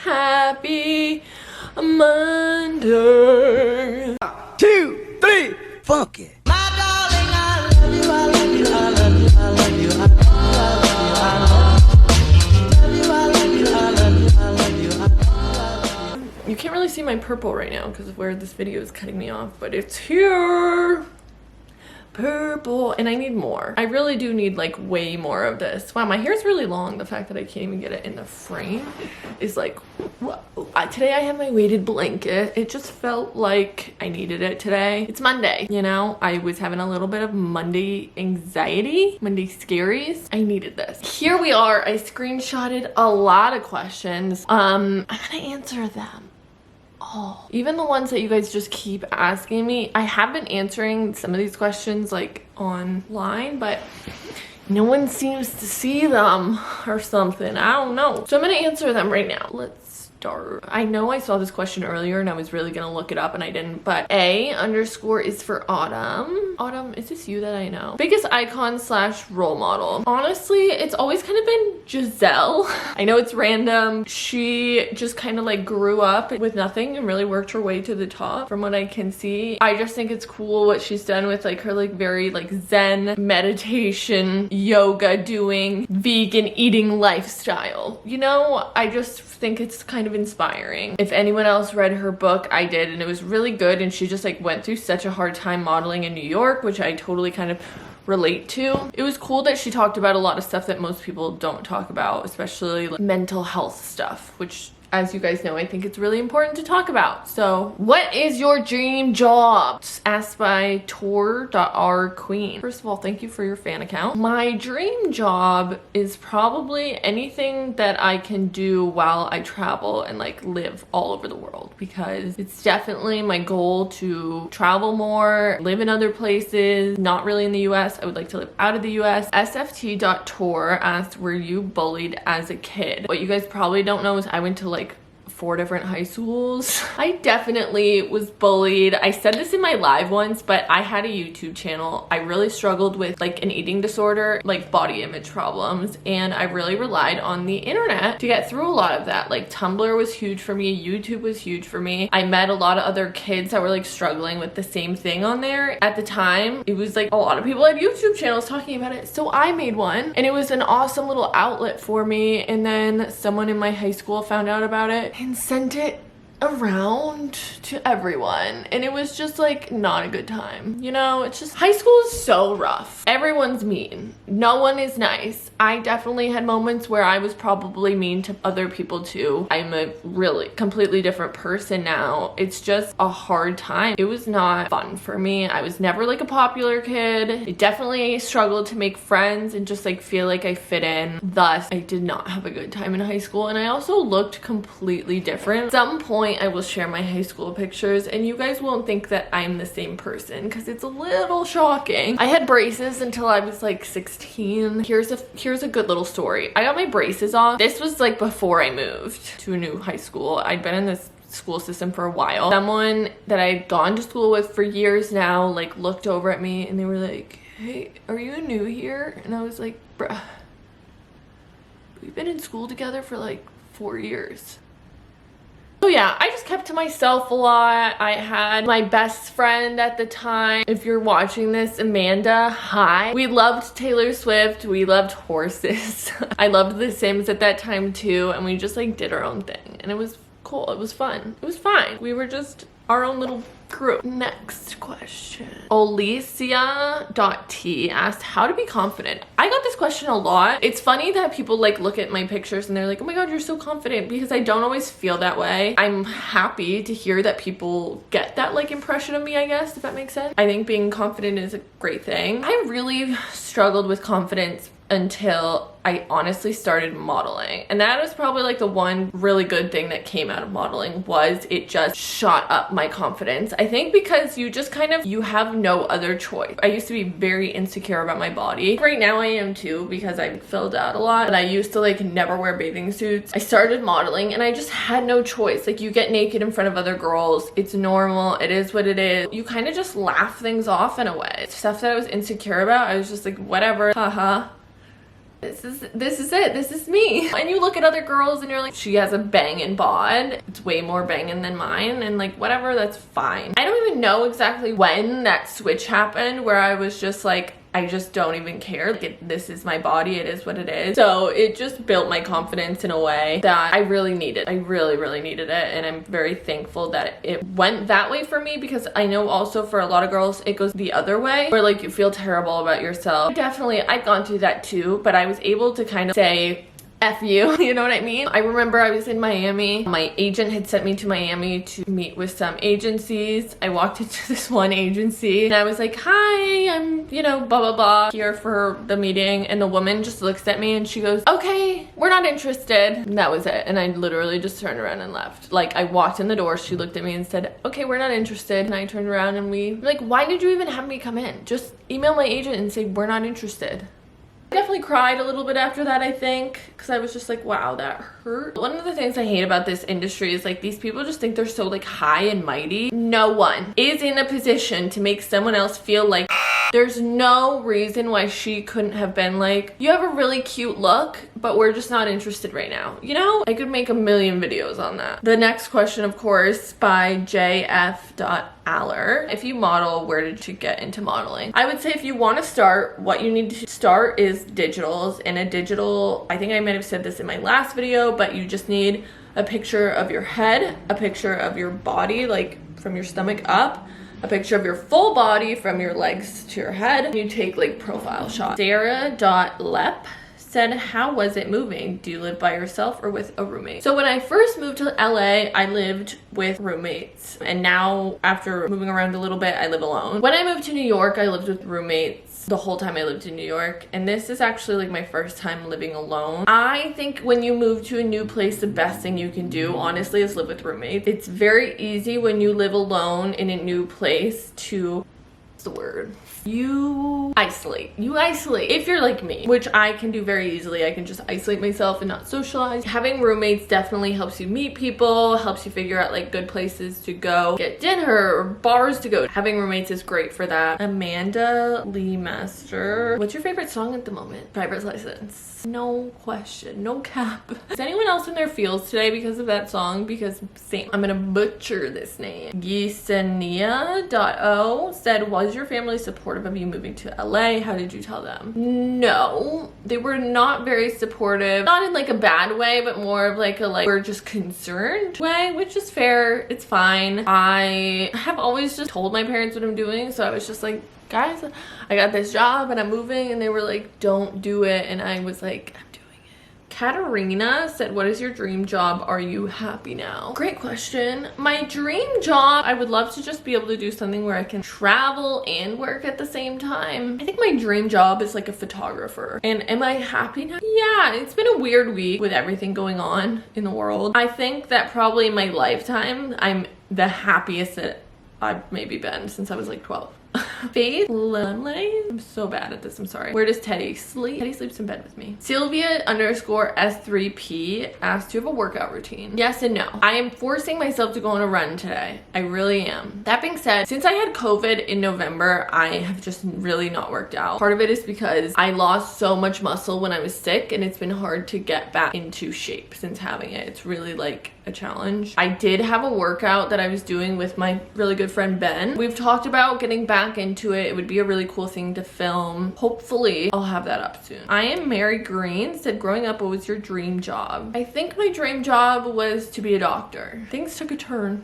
Happy Monday. 2, 3, funky. My darling, I love you, I love you, I love you, I love you, I love you, I love you, I love you, I love you, I love you, I love you. You can't really see my purple right now because of where this video is cutting me off, but it's here. Purple, and I need more. I really do need like way more of this. Wow, my hair's really long. The fact that I can't even get it in the frame is like, whoa. Today I have my weighted blanket. It just felt like I needed it today. It's Monday, you know? I was having a little bit of Monday anxiety, Monday scaries. I needed this. Here we are. I screenshotted a lot of questions. I'm gonna answer them. Oh, even the ones that you guys just keep asking me. I have been answering some of these questions like online, but no one seems to see them or something. I don't know. So I'm gonna answer them right now. Let's start. I know I saw this question earlier and I was really gonna look it up and I didn't, but A_ is for Autumn. Autumn, is this you that I know? Biggest icon / role model. Honestly, it's always kind of been Giselle. I know it's random. She just kind of like grew up with nothing and really worked her way to the top from what I can see. I just think it's cool what she's done with like her like very like Zen meditation, yoga doing, vegan eating lifestyle. You know, I just think it's kind of inspiring. If anyone else read her book, I did, and it was really good, and she just like went through such a hard time modeling in New York, which I totally kind of relate to. It was cool that she talked about a lot of stuff that most people don't talk about, especially like mental health stuff, which, as you guys know, I think it's really important to talk about. So, what is your dream job? Asked by Tor.rqueen. First of all, thank you for your fan account. My dream job is probably anything that I can do while I travel and like live all over the world, because it's definitely my goal to travel more, live in other places, not really in the US. I would like to live out of the US. SFT.Tor asked, were you bullied as a kid? What you guys probably don't know is I went to like 4 different high schools. I definitely was bullied. I said this in my live once, but I had a YouTube channel. I really struggled with like an eating disorder, like body image problems, and I really relied on the internet to get through a lot of that. Like Tumblr was huge for me, YouTube was huge for me. I met a lot of other kids that were like struggling with the same thing on there. At the time, it was like a lot of people had YouTube channels talking about it, so I made one, and it was an awesome little outlet for me. And then someone in my high school found out about it and sent it around to everyone, and it was just like not a good time. You know, it's just, high school is so rough. Everyone's mean, no one is nice. I definitely had moments where I was probably mean to other people too. I'm a really completely different person now. It's just a hard time. It was not fun for me. I was never like a popular kid. I definitely struggled to make friends and just like feel like I fit in. Thus, I did not have a good time in high school, and I also looked completely different. At some point I will share my high school pictures and you guys won't think that I'm the same person, because it's a little shocking. I had braces until I was like 16. Here's a good little story. I got my braces off. This was like before I moved to a new high school. I'd been in this school system for a while. Someone that I'd gone to school with for years now like looked over at me and they were like, hey, are you new here? And I was like, bruh, we've been in school together for like 4 years. So yeah, I just kept to myself a lot. I had my best friend at the time. If you're watching this, Amanda, hi. We loved Taylor Swift. We loved horses. I loved The Sims at that time too, and we just like did our own thing, and it was cool. It was fun. It was fine. We were just our own little crew. Next question. Alicia.T asked, how to be confident? I got this question a lot. It's funny that people like look at my pictures and they're like, oh my god, you're so confident, because I don't always feel that way. I'm happy to hear that people get that like impression of me, I guess, if that makes sense. I think being confident is a great thing. I really struggled with confidence until I honestly started modeling, and that was probably like the one really good thing that came out of modeling, was it just shot up my confidence. I think because you just kind of, you have no other choice. I used to be very insecure about my body. Right now I am too, because I filled out a lot, but I used to like never wear bathing suits. I started modeling and I just had no choice. Like, you get naked in front of other girls, it's normal, it is what it is. You kind of just laugh things off in a way. Stuff that I was insecure about, I was just like, whatever, haha. this is it, this is me. And you look at other girls and you're like, she has a banging bod, it's way more banging than mine, and like whatever, that's fine. I don't even know exactly when that switch happened where I was just like, I just don't even care. Like this is my body, it is what it is. So it just built my confidence in a way that I really needed. I really needed it, and I'm very thankful that it went that way for me, because I know also for a lot of girls it goes the other way where like you feel terrible about yourself. Definitely I've gone through that too, but I was able to kind of say F you, you know what I mean? I remember I was in Miami. My agent had sent me to Miami to meet with some agencies. I walked into this one agency and I was like, hi, I'm, you know, blah, blah, blah, here for the meeting. And the woman just looks at me and she goes, okay, we're not interested. And that was it. And I literally just turned around and left. Like I walked in the door, she looked at me and said, okay, we're not interested. And I turned around and like, why did you even have me come in? Just email my agent and say, we're not interested. I definitely cried a little bit after that, I think, because I was just like, wow, that hurt. One of the things I hate about this industry is like these people just think they're so like high and mighty. No one is in a position to make someone else feel like there's no reason why she couldn't have been like, you have a really cute look, but we're just not interested right now. You know, I could make a million videos on that. The next question, of course, by JF.Aller. If you model, where did you get into modeling? I would say if you want to start, what you need to start is digitals. And a digital, I think I might have said this in my last video, but you just need a picture of your head, a picture of your body, like from your stomach up, a picture of your full body from your legs to your head. You take like profile shots. Sarah.Lep said, how was it moving? Do you live by yourself or with a roommate? So when I first moved to LA, I lived with roommates. And now after moving around a little bit, I live alone. When I moved to New York, I lived with roommates the whole time I lived in New York, and this is actually like my first time living alone. I think when you move to a new place, the best thing you can do, honestly, is live with roommates. It's very easy when you live alone in a new place to, what's the word? You isolate. If you're like me, which I can do very easily. I can just isolate myself and not socialize. Having roommates definitely helps you meet people, helps you figure out like good places to go get dinner or bars to go. Having roommates is great for that. Amanda Lee Master, what's your favorite song at the moment? Driver's License. No question, no cap. Is anyone else in their feels today because of that song? Because same. I'm gonna butcher this name. Yesenia.O said, was your family supportive of you moving to LA? How did you tell them? No, they were not very supportive. Not in like a bad way, but more of like a we're just concerned way, which is fair. It's fine. I have always just told my parents what I'm doing, so I was just like, guys, I got this job and I'm moving, and they were like, don't do it, and I was like, I'm doing it. Katarina said, what is your dream job? Are you happy now? Great question. My dream job, I would love to just be able to do something where I can travel and work at the same time. I think my dream job is like a photographer. And am I happy now? Yeah, it's been a weird week with everything going on in the world. I think that probably in my lifetime, I'm the happiest that I've maybe been since I was like 12. Faith Lemley. I'm so bad at this, I'm sorry. Where does Teddy sleep? Teddy sleeps in bed with me. Sylvia_S3P asked, do you have a workout routine? Yes and no. I am forcing myself to go on a run today. I really am. That being said, since I had COVID in November, I have just really not worked out. Part of it is because I lost so much muscle when I was sick, and it's been hard to get back into shape since having it. It's really like a challenge. I did have a workout that I was doing with my really good friend Ben. We've talked about getting back into it. It would be a really cool thing to film. Hopefully I'll have that up soon. I am Mary Green said, growing up, what was your dream job? I think my dream job was to be a doctor. Things took a turn.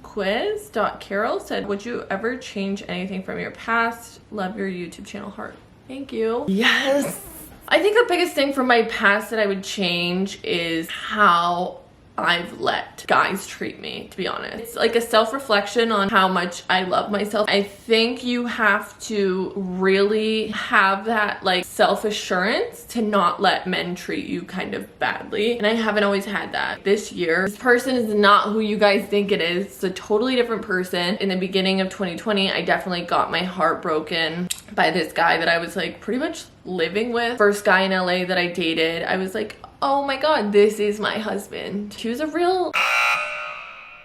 Quiz.Carol said, would you ever change anything from your past? Love your YouTube channel, heart. Thank you. Yes. I think the biggest thing from my past that I would change is how I've let guys treat me, to be honest. It's like a self-reflection on how much I love myself. I think you have to really have that like self-assurance to not let men treat you kind of badly. And I haven't always had that. This year, this person is not who you guys think it is. It's a totally different person. In the beginning of 2020, I definitely got my heart broken by this guy that I was like pretty much living with. First guy in LA that I dated, I was like, oh my god, this is my husband. He was a real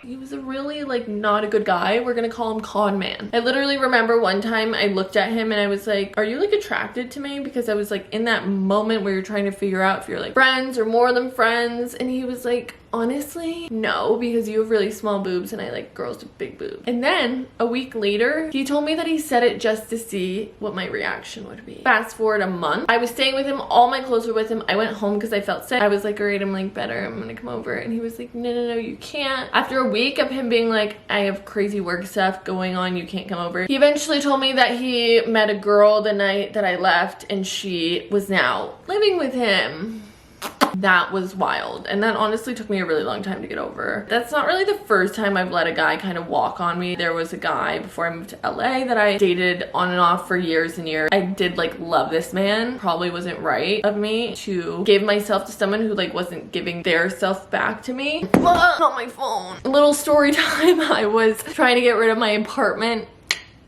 He was a really like not a good guy. We're gonna call him con man. I literally remember one time I looked at him and I was like, are you like attracted to me? Because I was like in that moment where you're trying to figure out if you're like friends or more than friends. And he was like, honestly, no, because you have really small boobs and I like girls with big boobs. And then a week later, he told me that he said it just to see what my reaction would be. Fast forward a month, I was staying with him, all my clothes were with him. I went home because I felt sick. I was like, all right, I'm like better, I'm gonna come over. And he was like, no, you can't. After a week of him being like, I have crazy work stuff going on, you can't come over, he eventually told me that he met a girl the night that I left and she was now living with him. That was wild, and that honestly took me a really long time to get over. That's not really the first time I've let a guy kind of walk on me. There was a guy before I moved to LA that I dated on and off for years and years. I did like love this man. Probably wasn't right of me to give myself to someone who like wasn't giving their self back to me. Not my phone. A little story time. I was trying to get rid of my apartment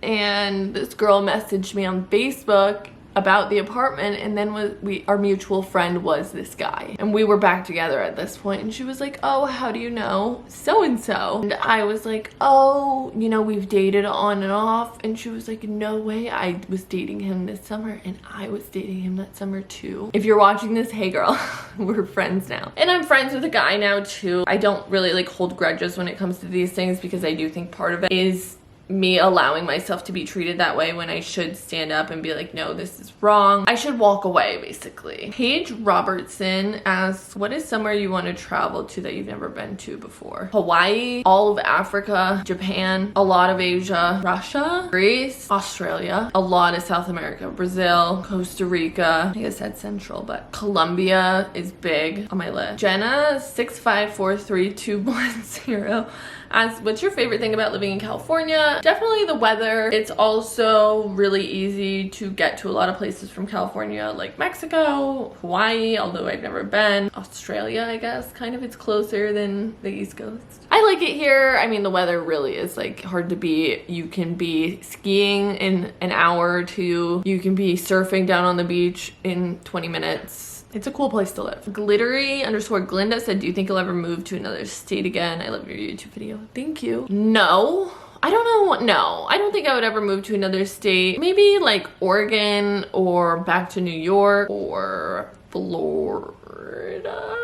and this girl messaged me on Facebook about the apartment, and then our mutual friend was this guy and we were back together at this point, and she was like, oh, how do you know so and so? And I was like, oh, you know, we've dated on and off. And she was like, no way, I was dating him this summer and I was dating him that summer too. If you're watching this, hey girl, we're friends now. And I'm friends with a guy now too. I don't really like hold grudges when it comes to these things because I do think part of it is me allowing myself to be treated that way when I should stand up and be like, no, this is wrong. I should walk away, basically. Paige Robertson asks, what is somewhere you want to travel to that you've never been to before? Hawaii, all of Africa, Japan, a lot of Asia, Russia, Greece, Australia, a lot of South America, Brazil, Costa Rica. I guess that's central, but Colombia is big on my list. Jenna 6543210 asks, what's your favorite thing about living in California? Definitely the weather. It's also really easy to get to a lot of places from California, like Mexico, Hawaii, although I've never been. Australia, I guess, kind of. It's closer than the East Coast. I like it here. I mean, the weather really is like hard to beat. You can be skiing in an hour or two. You can be surfing down on the beach in 20 minutes. It's a cool place to live. Glittery_Glinda said, do you think you'll ever move to another state again? I love your YouTube video. Thank you. No. I don't know. No, I don't think I would ever move to another state. Maybe like Oregon or back to New York or Florida.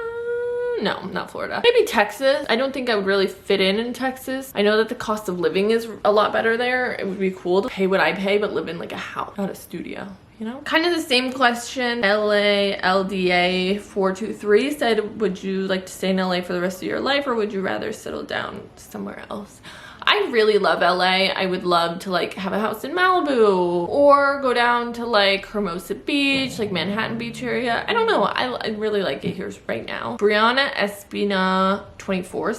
No, not Florida. Maybe Texas. I don't think I would really fit in Texas. I know that the cost of living is a lot better there. It would be cool to pay what I pay, but live in like a house, not a studio. You know, kind of the same question. LALDA423 said, would you like to stay in LA for the rest of your life or would you rather settle down somewhere else? I really love LA. I would love to like have a house in Malibu or go down to like Hermosa Beach, like Manhattan Beach area. I don't know. I really like it here right now. Brianna Espina 24.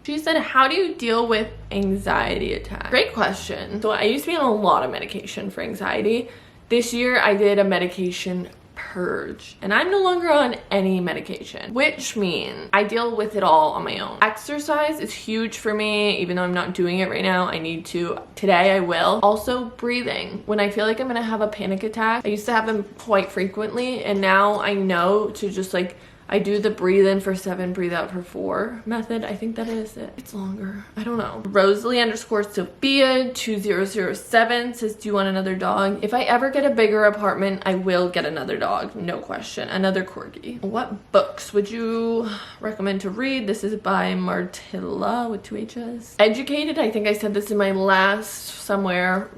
She said, how do you deal with anxiety attacks? Great question. So I used to be on a lot of medication for anxiety. This year I did a medication purge and I'm no longer on any medication, which means I deal with it all on my own. Exercise is huge for me, even though I'm not doing it right now. I need to. Today I will. Also breathing. When I feel like I'm gonna have a panic attack, I used to have them quite frequently and now I know to just like, I do the breathe in for 7, breathe out for 4 method. I think that is it. It's longer. I don't know. Rosalie_Sophia2007 says, do you want another dog? If I ever get a bigger apartment, I will get another dog. No question. Another corgi. What books would you recommend to read? This is by Martilla with 2 H's. Educated. I think I said this in my last somewhere.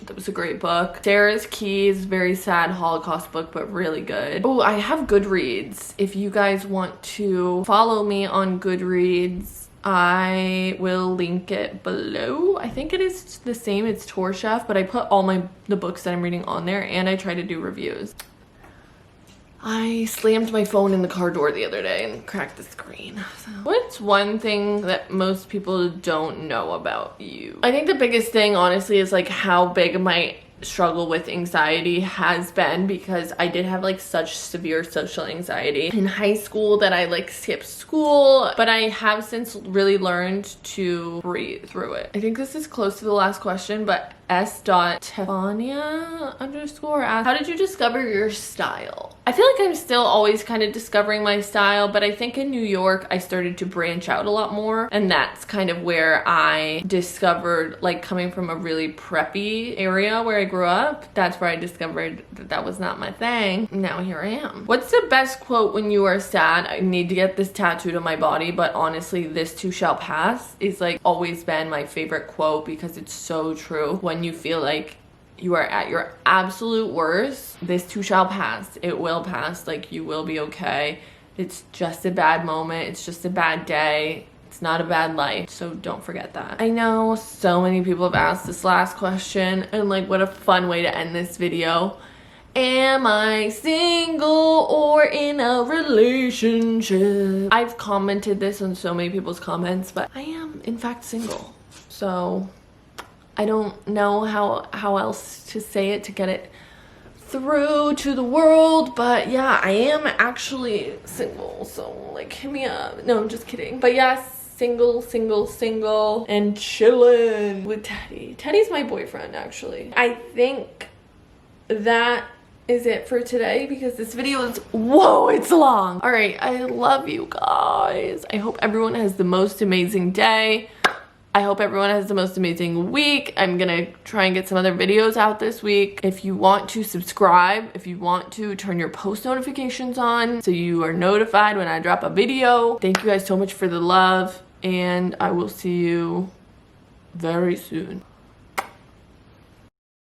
That was a great book. Sarah's Keys, very sad Holocaust book, but really good. Oh, I have Goodreads. If you guys want to follow me on Goodreads, I will link it below. I think it is the same. It's Tour Chef, but I put all the books that I'm reading on there and I try to do reviews. I slammed my phone in the car door the other day and cracked the screen. So. What's one thing that most people don't know about you? I think the biggest thing, honestly, is like how big my struggle with anxiety has been, because I did have like such severe social anxiety in high school that I like skipped school, but I have since really learned to breathe through it. I think this is close to the last question, but s.tefania _ asks, how did you discover your style? I feel like I'm still always kind of discovering my style, but I think in New York I started to branch out a lot more, and that's kind of where I discovered, like, coming from a really preppy area where I grew up, that's where I discovered that that was not my thing. Now here I am. What's the best quote when you are sad? I need to get this tattooed on my body, but honestly, this too shall pass is like always been my favorite quote because it's so true. When you feel like you are at your absolute worst, this too shall pass. It will pass. Like, you will be okay. It's just a bad moment. It's just a bad day. It's not a bad life. So don't forget that. I know so many people have asked this last question, and like, what a fun way to end this video. Am I single or in a relationship? I've commented this on so many people's comments, but I am in fact single. So I don't know how else to say it to get it through to the world, but yeah, I am actually single, so like, hit me up. No, I'm just kidding. But yeah, single, and chillin' with Teddy. Teddy's my boyfriend, actually. I think that is it for today because this video is, whoa, it's long. All right, I love you guys. I hope everyone has the most amazing day. I hope everyone has the most amazing week. I'm gonna try and get some other videos out this week. If you want to subscribe, if you want to turn your post notifications on so you are notified when I drop a video. Thank you guys so much for the love, and I will see you very soon.